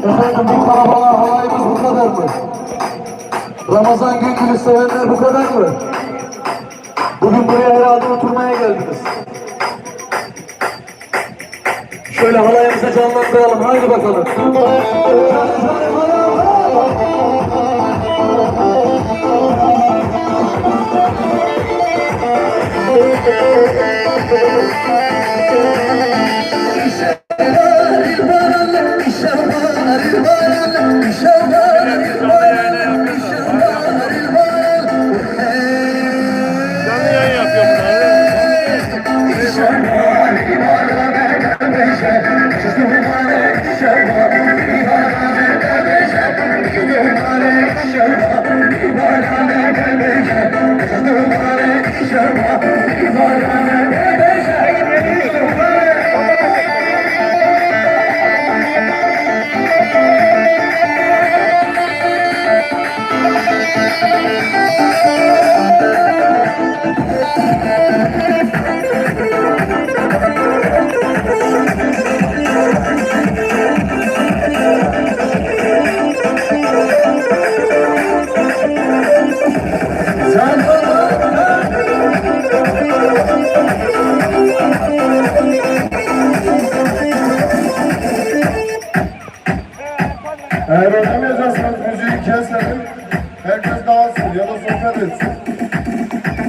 Efendim bu karabalar halayımız bu kadar mı? Ramazan gününü sevenler bu kadar mı? Bugün buraya herhalde oturmaya geldiniz. Şöyle halayımıza canlandıralım, haydi bakalım. Eğer oynamayacaksanız müziği keselim, herkes dağılsın ya da sohbet etsin.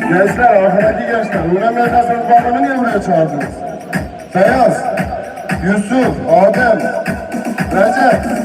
Gençler, arkadaki gençler, oynamayacaksanız bu adamı niye buraya çağırdınız? Beyaz, Yusuf, Adem, Recep,